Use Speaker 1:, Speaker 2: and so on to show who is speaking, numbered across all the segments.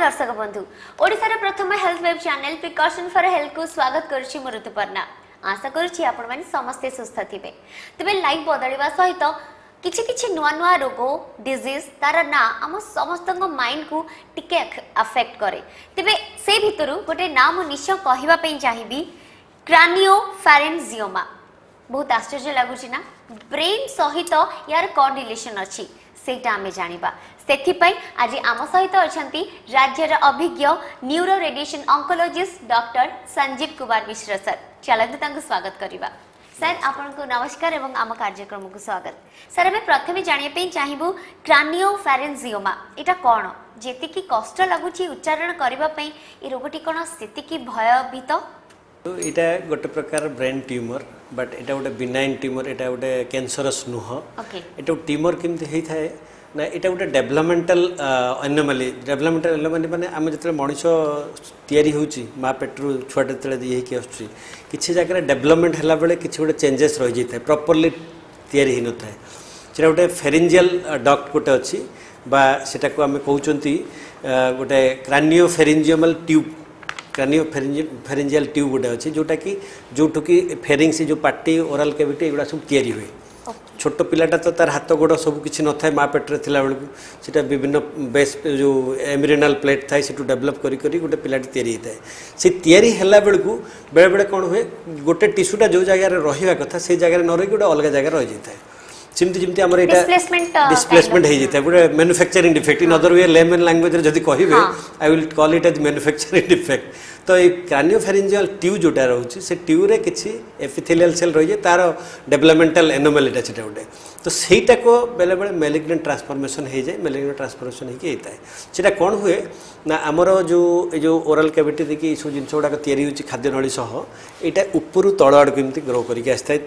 Speaker 1: दर्शक बंधु ओडिशार प्रथम health web channel precaution for health को स्वागत करुछि म ऋतुपर्णा। आशा करुछि आपण माने समस्त सुस्थ थिबे। तबे लाइफ बदलवा सहित किछि किछि नुआ नुआ रोग डिजीज तार ना आम समस्त माइंड को टिके अफेक्ट करे। तबे से भितरु गोटे नाम निश्चय कहबा पई चाहिबी क्रानियोफैरेंजियोमा। बहुत आश्चर्य लगुछि ना, ब्रेन सहित यार कौन रिलेशन अछि सेटा आमे जानिबा। सेथिपाई आज आम सहित अछंती राज्यर अभिज्ञ neuro radiation oncologist doctor Sanjeev Kumar Mishra sir. चलंतु तांको स्वागत करिबा। सर आपनको नमस्कार एवं आम कार्यक्रम को स्वागत। सर हमें प्रथमे जानिया पे चाहिबु क्रानियोफैरेंजियोमा एटा कोन, जेति की कष्ट लागुछि उच्चारण करबा पई ए रोगटी कोन स्थिति की भयभीत?
Speaker 2: तो इटा गोटे प्रकार ब्रेन ट्यूमर, बट इटा गोटे बिनाइन ट्यूमर, इटा गोटे कैंसरस नुह। इटा ट्यूमर केमती होई थाए ना, इटा गोटे डेवलपमेंटल एनोमली। डेवलपमेंटल एनोमली माने आम जते मनुष्य तयारी होउची मा पेटरू छुआटे तळे दी हेकी आछी किछि जगह डेवलपमेंट हला बेले किछि गोटे चेंजेस रहि जैथाय, प्रॉपर्ली तयारी हि नथाय। सेटा गोटे फेरेंजियल डक्ट गोटे अछि बा सेटा को आमे कहउचंती गोटे क्रानियोफैरेंजियोमल ट्यूब, क्रानियोफैरेंजियल ट्यूब गोटे अच्छी जोटा कि जोठू कि फेरिंग से जो पार्टी ओराल कैविटी एगुड़ा सब तैयारी हुए। छोट पिलाटा तो तार हाथ गोड़ सब किसी न था, माँ पेट्रे थिला बेलू सीटा विभिन्न बेस जो एम्ब्रियोनल प्लेट थाए से डेवलप करी गोटे पिलाटी तैयारी होता है। से तैयारी हैला बेलू बेले बेले कौन हुए, गोटे टिश्यूटा जो जगह रहा कथा से जगह न रही गोटे अलग जगह रही जाए। सेमती जमी आम डिस्प्लेसमेंट हो जाता है, गोटे manufacturing defect. In other way layman language जब कहे I will call it as manufacturing defect. तो ये क्रानियोफैरेंजियल ट्यूब जोटा रोचे से ट्यूब किसी एपिथेलियल सेल रही है, तार डेवलपमेंटल एनोमलीटा से गोटे। तो सहीटा को बेले बेले मैलिग्नेंट ट्रांसफॉर्मेशन हो जाए, मैलिग्नेंट ट्रांसफॉर्मेशन होता है। सेटा कौन हुए ना, आमर जो ओरल कैविटी देखिए सब जिन गुड़ाक तैयारी होची खाद्य नली सह एटा ऊपर तल आड़ केमती ग्रो करके आसता है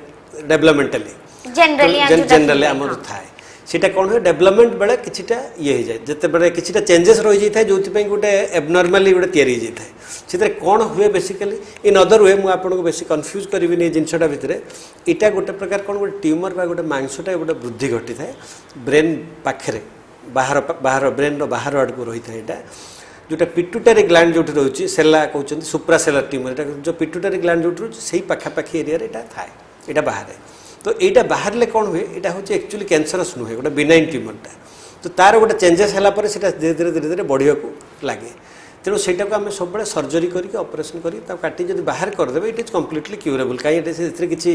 Speaker 2: डेवलपमेंटली जनरली आम थाए। सीटा कौन हुए डेवलपमेंट बेले किछिटा ये हो जाए, जिते बेले किछिटा चेंजेस रही जाए जो गोटे एबनॉर्मली गोटे तैयारी हो जाए। से कौन हुए बेसिकली इन अदर वे मुझे आपको बेसी कन्फ्यूज करी जिनटा भितर इटा गोटे प्रकार कौन गोटे ट्यूमर बा गोटे मांसटा गोटे वृद्धि घटी थाए ब्रेन पाखे बाहर बाहर ब्रेन बाहर आड़ को रही था। यहाँ जोटा पिट्यूटरी ग्लैंड जो रोचे सेला कहते सुप्रासेलर ट्यूमर, जो पिट्यूटरी ग्लैंड जो रोचे से पाखापाखि एरिया थाए यहाँ बाहर। तो यहाँ बाहर ले कौन हुए, यहाँ हूँ एक्चुअली कैंसरस नुहे गोटे बिनाइन ट्यूमरटा। तो तार गोटे चेंजेस है धीरे धीरे धीरे धीरे बढ़िया लगे। तेणु सहीटा को आम सब सर्जरी करके ऑपरेशन करी काटी जब बाहर करदे इट इज कम्प्लीटली क्यूरेबल। कहीं किसी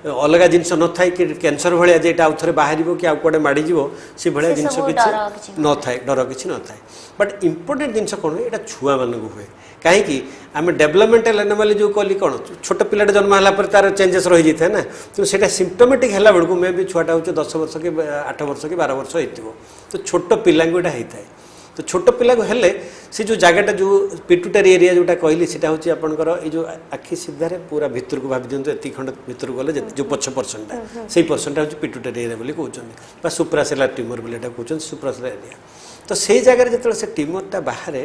Speaker 2: अलग जिन न था कि कैंसर भाया जे आउ थे बाहर कि आउ कड़े माड़ीज से भाया जिन किसी न था, डर किसी न था। बट इम्पोर्टेंट जिन कौन हुए, यहाँ छुआ मान हुए कहीं आम डेवलपमेंटल एनोमली जो कहली कौन छोट पिलाटे जन्म है तार चेंजेस रही जाए ना। तो सीटा सिम्पटोमेटिक है बेलू मे भी छुआटा हूँ 10 वर्ष कि 8 वर्ष कि 12 वर्ष हो। तो छोट पिला यहाँ होता है। तो छोट पिला को हेले से जो जगहटा जो पिट्यूटरी एरिया जोटा कहली सीटा हूँ आपंकर ये जो आखि सीधारे पूरा भितर को भाव दिखाते एति खंड भितर गले जो पछ पर्सनटा से पर्सनटा हूँ पिट्यूटरी एरिया बोली कहते सुप्रासेलर ट्यूमर बोली कहते सुप्रासेलर एरिया। तो से जगह जो से ट्यूमरटा बाहर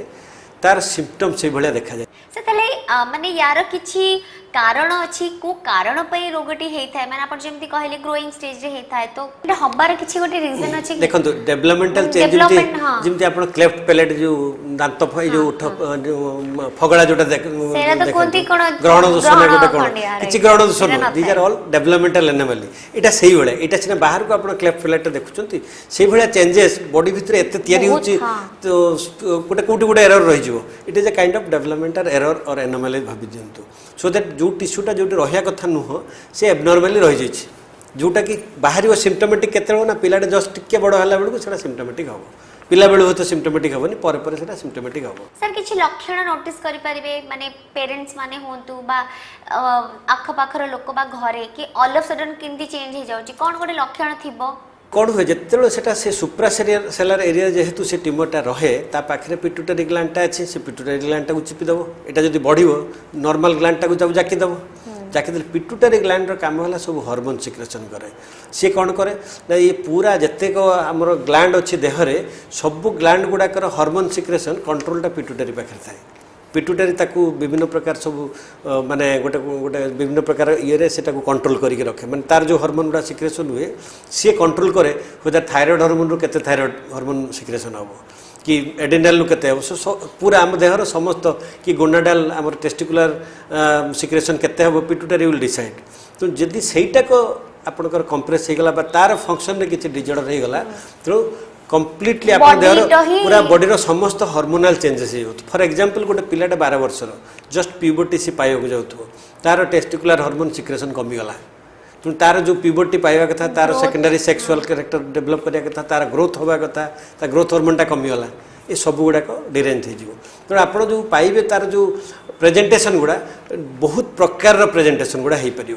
Speaker 2: तार सिम्पटम से भाया देखा जाए।
Speaker 1: से माने यार किछि कारण अछि को कारण पई रोगटी हेथाय, माने आपण जेमति कहले ग्रोइंग स्टेज रे हेथाय तो एटा हबार किछि गोटे रीजन अछि।
Speaker 2: देखंतु डेवलपमेंटल चेंज जेमति आपण क्लेफ्ट पैलेट जो दांत जो फगड़ा जोटा
Speaker 1: सेरा तो कोंती कोन
Speaker 2: ग्रहण दोष ने गोटे कोन किछि ग्रहण दोष न these are all developmental anomaly. एटा सही बेले एटा सिना बाहर को आपण क्लेफ्ट पैलेट देखुचंती से भलिया चेंजेस बॉडी भितर एते तयारी होची तो गोटे कोटी गोटे एरर रहि जिवो। It is a kind of developmental error और एनोमली भाबि दियंतु। सो दैट जो टिश्यूटा जो रहा कथा नुह से एबनॉर्मली रही जाइए, जोटा कि बाहर सिम्पटोमेटिक केते ना पिलाटे जस्ट टिके बड़ है बेलू से सिम्पटोमेटिक हम पिला बेलू तो सिम्पटोमेटिक हेनी पर सिम्पटोमेटिक हम।
Speaker 1: सर किछि लक्षण नोटिस करि परिबे, माने पेरेंट्स माने होंतु बा आख पाखर लोक बा घरे कि ऑल ऑफ सडन किंती चेंज हो जाउची, कोन गोटे लक्षण थिबो
Speaker 2: कौन हुए जिते से सुप्रासेलर एरिया जेहेतु से ट्यूमरटा रहे ता पाखे पिट्यूटरी ग्लैंडटा अच्छे से पिट्यूटरी ग्लैंडटा को चिपिदेव। यहाँ जब बढ़ो नॉर्मल ग्लैंडटा को जाकिदेव, जाकिदेले पिट्यूटरी ग्लैंडर काम है सब हार्मोन सिक्रेशन करे। सी कौन करे ना ये पूरा जितेक आमर ग्लैंड अच्छी देहरे सब ग्लैंड गुड़ाकर हार्मोन सिक्रेशन कंट्रोलटा पिट्यूटरी पाखे थाए। पिट्यूटरी ताकू विभिन्न प्रकार सब माने गोटे गोटे विभिन्न प्रकार ये से कंट्रोल करके रखे, माने तार जो हार्मोन गुड़ा सिक्रेशन हुए सी कंट्रोल करे हुए थायराइड हार्मोन रू केते थायराइड हार्मोन सिक्रेशन हम। कि एडेनाल केते पूरा आम देहर समस्त कि गोनाडाल आम टेस्टिकुलर सिक्रेशन केते हम पिट्यूटरी विल डिसाइड तो जदि सेटा को आपनकर कंप्रेस हो गला तार फंक्शन रे किछि डिजॉर्डर हो गला तो कम्प्लीटली अपन देहर पूरा बॉडी समस्त हार्मोनाल चेंजेस हो फॉर एग्जांपल गोटे पिलाटा 12 वर्षर जस्ट प्यूबर्टी सी पाइबा जाउथो तार टेस्टिकुलर हार्मोन सिक्रेशन कमी गला तो तार जो प्यूबर्टी पाइबा कथा तार सेकेंडरी सेक्सुअल कैरेक्टर डेवलप करिया कथा तार ग्रोथ होबा कथा ता ग्रोथ हार्मोनटा कमी गला ये सब गुड़ाक डिरेंज हो तो आप जो पाइबे तार जो प्रेजेंटेशन गुड़ा बहुत प्रकार प्रेजेंटेशन गुड़ा हो पार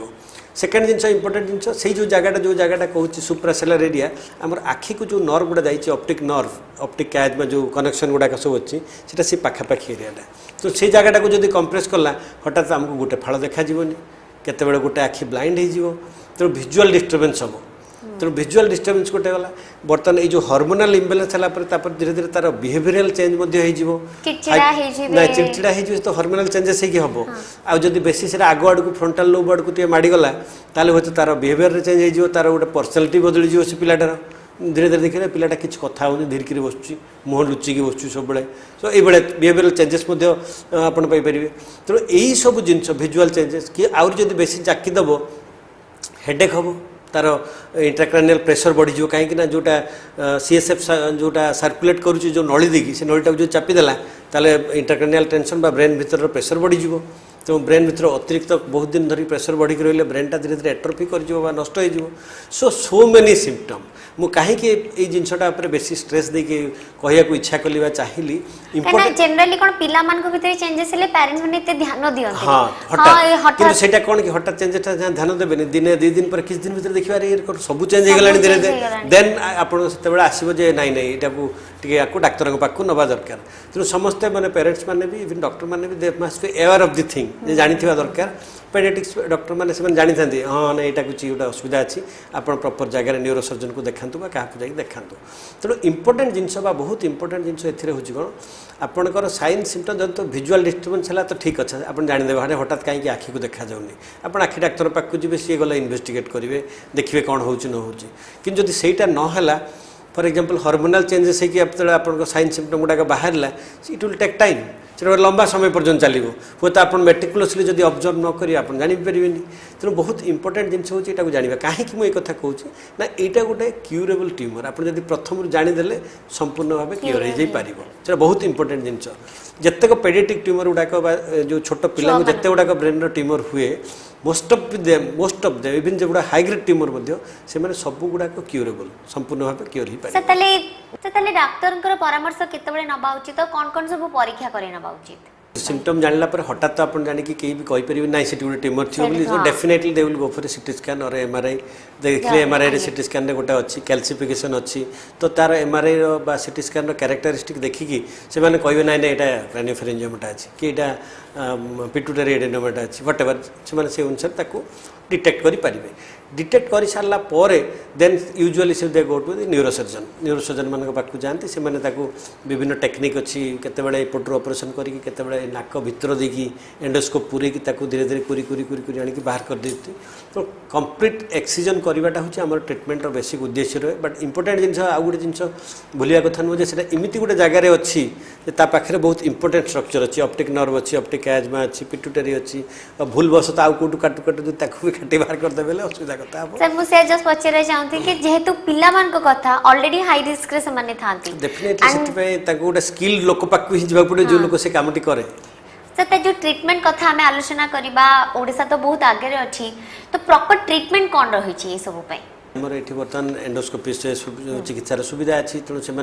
Speaker 2: सेकेंड जिनस इंपोर्टेंट जिनस से जो जगह कहूँ सुप्रासेलर एरिया आम आखि को जो नर्व गुड़ा जाइए ऑप्टिक नर्व ऑप्टिक कैजमा जो कनेक्शन गुड़ाक सब अच्छी से सी पाखापाखि एरियाटा तो से जगह को जब कंप्रेस कला हठात आमको गोटे फाड़ देखा केते गोटे आखि ब्लाइंड हो तो विजुअल डिस्टर्बेंस हम तो विजुअल डिस्टर्बेंस गोटे गला बर्तमान ये जो हार्मोनाल इम्बालांस है धीरे धीरे तार बिहेवियरल चेंज ना चिड़चिड़ा हो तो हार्मोनाल चेंजेस हम आदि बेसी से आग आड़ को फ्रंटाल लोब आड़ को माड़गला ताले हे तार बिहेवियर चेंज हो तार गोटे पर्सनालीटी बदली जाए से पिलाटार धीरे धीरे देखिए पिलाटा किसी कथा हो धीरे बसुँ मुह लुचिकी बसुँ सब तो ये बिहेवियरल चेंजेस आपरे तो यही सब जिन भिजुआल चेंजेस कि आउरी जब बेसी जाकिदेव हेडेक हम तार इंट्राक्रानियल प्रेशर बढ़ी कहीं जोटा सीएसएफ जोटा सर्कुलेट करुच्ची जो नली देकी से नलीटा जो चापिदेला ताले इंट्राक्रानियल टेंशन ब्रेन भीतर प्रेशर बढ़ी तो ब्रेन भीतर अतिरिक्त बहुत दिन धरी प्रेशर बढ़ी रही ब्रेनटा धीरे धीरे एट्रोफी कर नष्ट हो सो मेनी सिम्पटम मु कहीं ये जिनसटा बेसी स्ट्रेस देके कहया को इच्छा कली चाहिए
Speaker 1: इम्पोर्टेंट जनरली कोन पिला मान को भीतर चेंजेस ले पेरेंट्स माने एते ध्यान दियंते
Speaker 2: हां हठात किंतु सेटा कोन कि हठात चेंजेस ध्यान देबेनी दिने 2 दिन पर किछ दिन भीतर देखिबा रे सब चेंज हो गलानी धीरे धीरे देन आपण सेते बेला आसीबो जे नाही नाही एटा को टिके याको डाक्टर को पाकु नबा दरकार तो समस्त माने पेरेंट्स माने भी इवन डॉक्टर माने भी they must be aware of the thing जे जानिथिबा दरकार पेडियाट्रिक्स डॉक्टर मैंने से जानी था हाँ ना यहाँ कुछ गोटे असुविधा अच्छी आप प्रॉपर जगह न्यूरोसर्जन को देखा क्या देखा तेणु इंपोर्टेंट जिनस बहुत इंपोर्टेंट जिनस ए कौन आपंकर साइन सिम्पटम जब तो भिजुआल डिस्टर्बेंस है तो ठीक अच्छे आप जाणीदे हाँ हठात कहीं आखि को देखा जाऊनी आप आखि डाक्तर पाक जी सी गला इन्वेस्टिगेट करेंगे देखिए कौन हो कि जब सहीटा नहला फॉर एग्जांपल हार्मोनाल चेंजेस होकर आप साइन सिम्पटम गुड़ाक बाहर इट विल टेक टाइम से लंबा समय पर्यटन चलो हे तो आप मेटिकुलसली जब ऑब्जर्व न करेंगे आप जानीपारे तेणु बहुत इंपोर्टेंट जिनस हो जाना कहीं मुझे कथा कहूँ ना यहाँ गोटे क्यूरेबल ट्यूमर आप प्रथम जानीदे संपूर्ण भाव क्यूर हो पार बहुत इंपोर्टेंट जिनस जितेक पेडियाट्रिक ट्यूमर गुड़ाक जो छोट पिला जिते गुड़ाक ब्रेन ट्यूमर हुए मोस्ट ऑफ देम इवन जो गुड़ा हाई ग्रेड ट्यूमर से सब गुड़ाक क्यूरेबल संपूर्ण भाव क्यूर हो पार
Speaker 1: डाक्तर परामर्श केतेबेले नबा उचित कौन कौन सब परीक्षा करे नबा उचित
Speaker 2: सिम्पटम जानला पर हठात तो आप जानिकी कहीं भी कहीपर ना से गोटे ट्यूमर थी बोली तो definitely they will go for CT scan और एमआरआई देखिए एमआरआई रे सीटी स्कैन रे गोटे अच्छी कैल्सिफिकेशन अच्छी तो तार एमआरआई रो सीटी स्कैन रो कैरेक्टरिस्टिक देखिकी से माने कहबे ना एटा क्रानियोफेरेंजियोमाटा अछि कि एटा पिट्यूटरी एडेनोमाटा अछि व्हाटएवर से माने से अनुसार ताको डिटेक्ट करि पारिबे डिटेक्ट कर सारा पर देन यूजुअली से दे गो टू न्यूरोसर्जन मान पाक जाती से माने ताको विभिन्न टेक्निक अच्छी केतेबेले एपटर ऑपरेशन करी केतेबेले नाक भितर देकी एंडोस्कोप पूरे ताको धीरे धीरे कुरी कुरी कुरी कुरी आनी बाहर कर देती तो कंप्लीट एक्सीजन करवाटा हूँ आम ट्रिटमेंट बेसिक उद्देश्य रहे बट इंपोर्टेंट जिन आउ गोटे जिन भूलिया कथा नुहे से इमिति गोटे जगार अच्छी पाखे बहुत इंपोर्टेंट स्ट्रक्चर अच्छी ऑप्टिक नर्व अच्छी ऑप्टिक एजमा अच्छी पिट्यूटरी अच्छी भूल बस तो आउ कौटू काटू काटू भी काटी बाहर करदे असुविधा
Speaker 1: सर मुझे जस्ट पचारे चाहती कि जेहेतु पिला मान को कथा ऑलरेडी हाई रिस्क रे समान थांती
Speaker 2: डेफिनेटली सेटिफाई ताको गोटे स्किल्ड लोक पाकु ही जिबा पड़े जो लोक से कामटी करे
Speaker 1: सर जो ट्रीटमेंट कथा हमें आलोचना करबा ओडिसा तो बहुत आगे रे अछि तो प्रॉपर ट्रीटमेंट कोन रही छी ए सब पई
Speaker 2: हमर एठी बर्तन एंडोस्कोपी से चिकित्सार सुविधा अच्छी तेणु से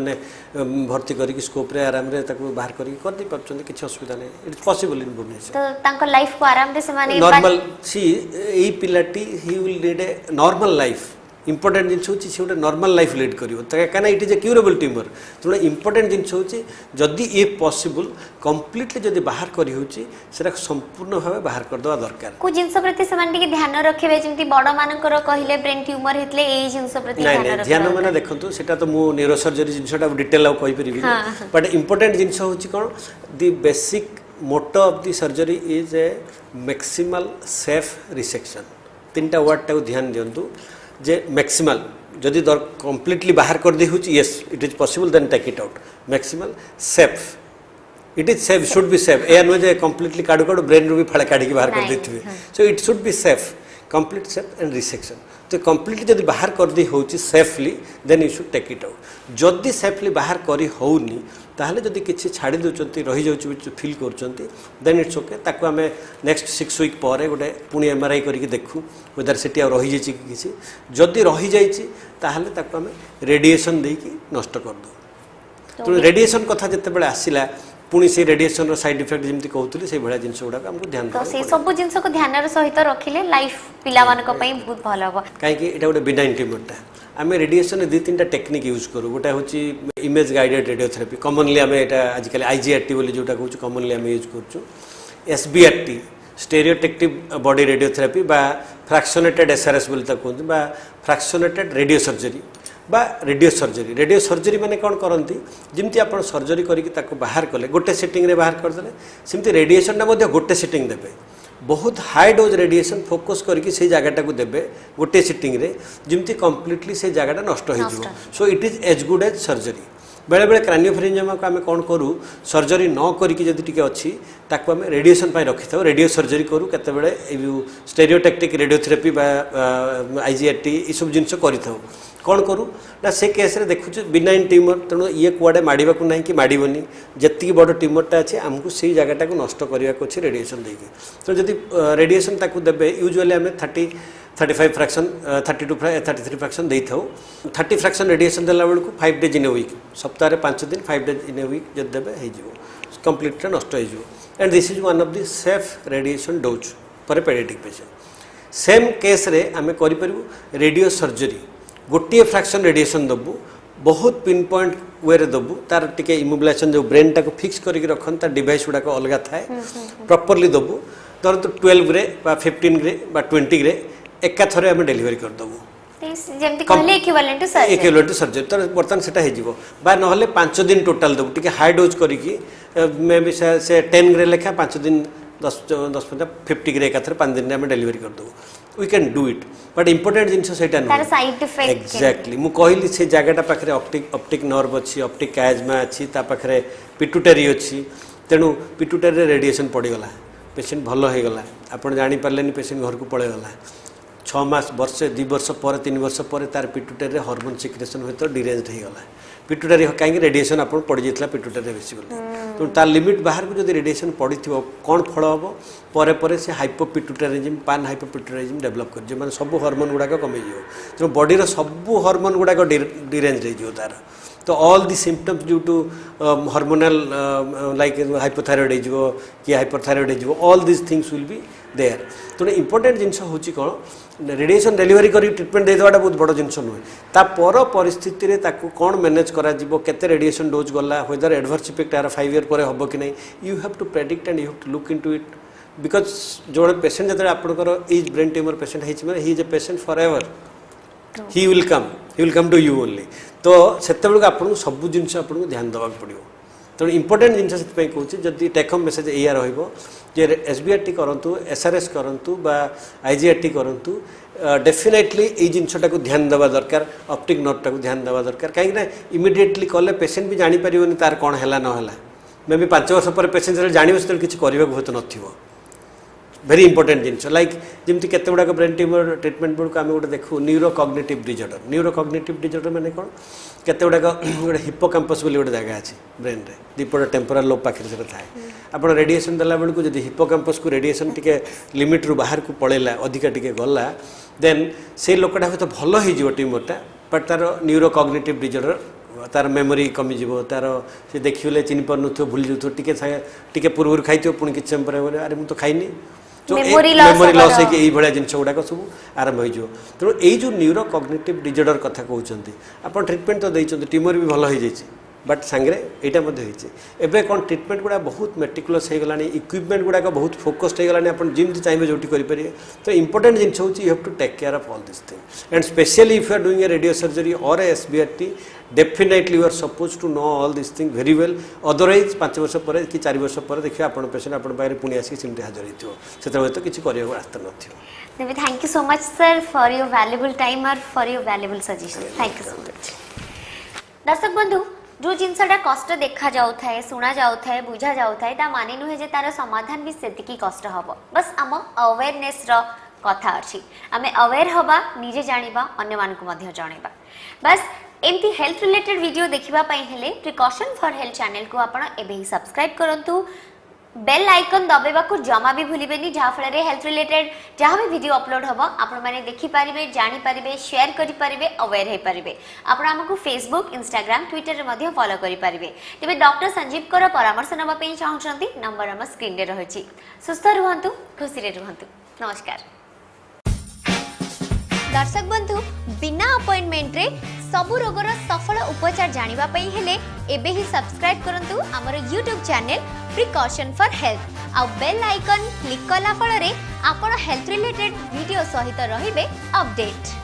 Speaker 2: भर्ती करके स्कोप रे आराम रे ताको बाहर कर दी पारछन किछ असुविधा नहीं इट्स पॉसिबल इन भुवनेश्वर
Speaker 1: तो तांको लाइफ को आराम रे से माने
Speaker 2: नॉर्मल सी एई पिलाटी he will lead a normal life important जिन होची से गोटे नॉर्मल लाइफ लीड करिवो कहीं it is a curable tumour तेणु इंपोर्टेंट जिन होची जदि ए पॉसिबल कंप्लीटली जदि बाहर करी होची सेरा संपूर्ण भाव बाहर कर दवा दरकार
Speaker 1: को जिंस प्रति समान टिके ध्यान रखिबे जेंति बड़ मानकर कहिले ब्रेन ट्यूमर हेतले ए जिंस प्रति ध्यान रखिबे
Speaker 2: ध्यान माने देखंतु सेटा तो मु न्यूरोसर्जरी जिनसटा डिटेल आ कहि परिबी बट इंपोर्टेंट जिंस होची कोन the basic motto of the surgery is a maximal safe resection तीनटा वर्ड टा ध्यान दियंतु जे मैक्सिमल जदि कंप्लीटली बाहर कर दे होची yes it is possible then take it out maximal safe it is safe should be safe ए नुहे कंप्लीटली काडू काडू ब्रेन रू भी फाड़े काढ़ी बाहर कर देथिबे so it should be safe complete safe and resection तो कंप्लीटली जदि बाहर कर दी होची safely then you should take it out जदि सेफली बाहर करी होउनी ताहले जदि किछि छाड़ी दउचंती रही जाउची फील करचंती देन इट्स ओके ताको हमें नेक्स्ट 6 वीक पर गोटे पुणी एमआरआई करके देखू वेदर सेठी आ रही जाइछि कि किछि जदि रही जाइछि ताहले ताको हमें रेडिएशन देकी नष्ट कर दो तो रेडिएशन कथा जते बेले आसिला पुणी से रेडिएशन साइड इफेक्ट जमती कहतली से भलिया जिंस गुडा हमको ध्यान
Speaker 1: तो से सब जिंस को ध्यान सहित रखिले लाइफ पिला मान को पई बहुत भलो हो
Speaker 2: काहे कि एटा गोटे बिनाइन ट्यूमरटा आम रेडिएशन दु तीन टेक्निक यूज करूँ गोटे हूँ इमेज गाइडेड रेडियोथेरापी कमनली आम एटा आजिकल आईजीआरटी बोली जोटा कहूँ कमनली आम यूज करूँ एसबीआरटी स्टेरियोटेक्टिव बॉडी रेडियोथेरापी बा फ्रैक्शनेटेड एसआरएस बोली कहते बा फ्रैक्शनेटेड रेडियो सर्जरी बा रेडियो सर्जरी माने कौन करती जमती आप सर्जरी करके बाहर कले गोटे सेटिंग रे बाहर करदे सेमती रेडिएशन गोटे सेटिंग देवे बहुत हाई डोज रेडिएशन फोकस करके से जगटा को देवे गोटे सिटिंग रे जमती कंप्लीटली से जगटा नष्ट हो so it is as good as surgery बेले बेले क्रानियोफेरिंजियम को आम कौन करूँ सर्जरी न करके जदि टिके अच्छी ताको आम रेडिएशन रखी था रेडियो सर्जरी करूँ केतबेले स्टेरियोटेक्टिक रेडियोथेरापी बा आईजीआरटी ये सब जिन कर कौन करूँ ना से केस रे देखुଛୁ बिनाइन ट्यूमर तेणु ये कुआडे माड़ा को ना कि माड़बनी जी बड़ ट्यूमरटा अच्छे आमको से जगटा को नष्ट करने को अच्छे रेडिएशन देकी तो जब रेडिएशन ताकू देवे यूजुअली आम 35 फ्रैक्शन 32 33 फ्रैक्शन दे था 30 फ्रैक्शन रेडिएशन देला बेलू 5 डेज इन ए वीक सप्ताह 5 दिन 5 डेज इन ए वीक जब देवे हो कंप्लीट नष्ट हो and this is one of the safe radiation dose for a paediatric patient same case रे आम करूँ रेडियो सर्जरी गोटे फ्रैक्शन रेडिएशन दबू बहुत पिन पॉइंट वे दबू तार टिके इमोबिलाइजेशन जो ब्रेन टाको फिक्स करके रखन तार डिवाइस गुड़ाक अलग थाए प्रॉपर्ली दबू धर तो 12 रे बा 15 रे बा 20 रे एका थरे हम डिलीवरी कर दबू
Speaker 1: जेमति कहले इक्विवेलेंट सर्जरी तो बर्तन सेटा हे जिवो बा नहले 5 दिन टोटल दबू टिके हाई डोज करके मे बी से 10 रे लेखा 5 दिन 10 50 ग्रे एका थरे 5 दिन में डिलीवरी कर दबू we can do it but important जिनस सेटा तार साइड इफेक्ट
Speaker 2: एक्जेक्टली मु कहली से जगटा पाखरे ऑप्टिक नर्व अच्छी ऑप्टिक काजमा अच्छी ता पाखरे पिट्यूटरी अच्छी तेणु पिट्यूटरी रेडिएशन पड़गला पेशेंट भल हो गला आपन जानी पारलेनी पेशेंट घर को पळेगला 6 मास वर्षे 2 वर्ष पर 3 वर्ष पर तार पिट्यूटरी हार्मोन सिक्रेशन होय तो डिरेंज्ड हो गला पिट्यूटरी कहीं रेडिएशन आप पड़ जाता पिट्यूटरी बेसिकली तो तार लिमिट बाहर को जब रेडिएशन पड़ी कौन फल हम पर पर से हाइपोपिट्यूटरिज्म पान हाइपोपिट्यूटरिज्म डेवलप कर जो सब हार्मोन गुड़ाक कमी तेणु बॉडीर सब हार्मोन गुड़ाक डिरेंज हो तार तो all the symptoms due to hormonal like hypothyroid हो कि हाइपरथायरॉइड हो all this things will be there तेणु इंपोर्टेंट जिनस हूँ कौन रेडिएशन डेलीवरी कर ट्रिटमेंट देदेटा बहुत बड़ जिनस नुहे तापर परिस्थिति रे ताकू कौन मैनेज करा केते रेडिएशन डोज गला वेदर एडवर्स इफेक्ट यार 5 ईयर पर हम कि नहीं you have to predict and you have to look into it because जो पेशेंट जो आपंकर इज ब्रेन ट्यूमर पेशेंट है he is a patient for ever he will come to you only तो से आपको सब जिन आपको ध्यान देवा पड़ो तेणु इंपोर्टेंट जिनस से कहूँ जदि टेक होम मेसेज या जे एसबीआरटी करूँ एसआरएस करूँ बा आईजीआरटी करूँ डेफिनेटली ये जिनटा को ध्यान देवा दरकार ऑप्टिक नर्वटा को ध्यान देवा दरकार कहीं इमिडिएटली कले पेशेंट भी जानीपर तार कौन है ना मे भी 5 वर्ष पर पेशेंट जान से किसी करने हुए नथिबो वेरी इंपोर्टेंट जिनस लाइक जमी केते गुड़ाक ब्रेन ट्यूमर ट्रिटमेंट बेलू आम गोटे देखू न्यूरोकॉग्निटिव डिजॉर्डर माने कौन केते गुड़ाक गोटे हिप्पोकैम्पस बोली गोटे जगह अच्छी ब्रेन रे दीपट टेम्पोरल लोब पाखे से थाए आप रेडिएशन देला बेलू जब हिप्पोकैम्पस को रेडिएशन टिके लिमिट रु बाहर को पड़ेला अधिका टिके गला देन से लोकटा हूँ तो भल हो ट्यूमरटा बट तार न्यूरोकॉग्निटिव डिजॉर्डर तार मेमोरी कमिज तार से देखिए चिन्ह पार नुथ भूल जाऊ टिके पूर्व खाई पुणी किसी समय पर अरे मुझे तो खाइनी तो मेमोरी लॉस है जिन गुड़ाक सब आरंभ हो तेणु यही जो न्यूरोकॉग्निटिव डिजॉर्डर कथा कहते आप ट्रिटमेंट तो देते ट्यूमर भी भल हो बट सांगे यहाँ एवं कौन ट्रिटमेंट गुड़ा बहुत मेटिकुलस हो गलानी इक्विपमेंट गुड़ाक बहुत फोकस्ड हो गलानी आप जमी चाहिए जो करेंगे तो इंपोर्टेंट जिन हूँ you have to take care of all this thing and specially if you are doing a radio surgery और SBRT definitely you are suppose to know all this thing very well otherwise 5 वर्ष पर कि 4 वर्ष पर देखिए आप patient आप पुणी आसिक सिमटी हाजर हो तो किसी कर रास्ता न
Speaker 1: thank you so much sir for your valuable time और for your valuable suggestion thank you so much दर्शक बंधु जो जिनसटा कष्ट देखा जाए शुणा जाए बुझा जाए ता माने नुहे जे तार समाधान भी सेतिकी कष्ट हम बस आम अवेयरनेस कथा अच्छी आम अवेयर हवा निजे जानिबा अन्य मानकु मध्य जणैबा बस एमती हेल्थ रिलेटेड वीडियो देखिबा पई हेले प्रिकॉशन फॉर हेल्थ चैनल को आपण एबे ही सब्सक्राइब करंतु बेल आइकन दबाइबा को जमा भी भूलिबेनी जहाँ फल हेल्थ रिलेटेड जहाँ भी वीडियो अपलोड हम आपण मैंने देखिपारे जानीपारे शेयर करें अवेयर हो पारे आपण आमको फेसबुक इंस्टाग्राम ट्विटर में फॉलो करेंगे तेज डॉक्टर संजीव को परामर्श नापी चाहते नंबर आम स्क्रीन रही सुस्थ रुहतु खुशी रुहतु नमस्कार दर्शक बंधु बिना अपॉइंटमेंट रे सबु रोगर सफल उपचार जानिबा पई हेले एबे ही सब्सक्राइब करंतु हमर YouTube channel precaution for health आ बेल आइकन क्लिक कला फल रे आपण हेल्थ रिलेटेड वीडियो सहित रहिबे अपडेट।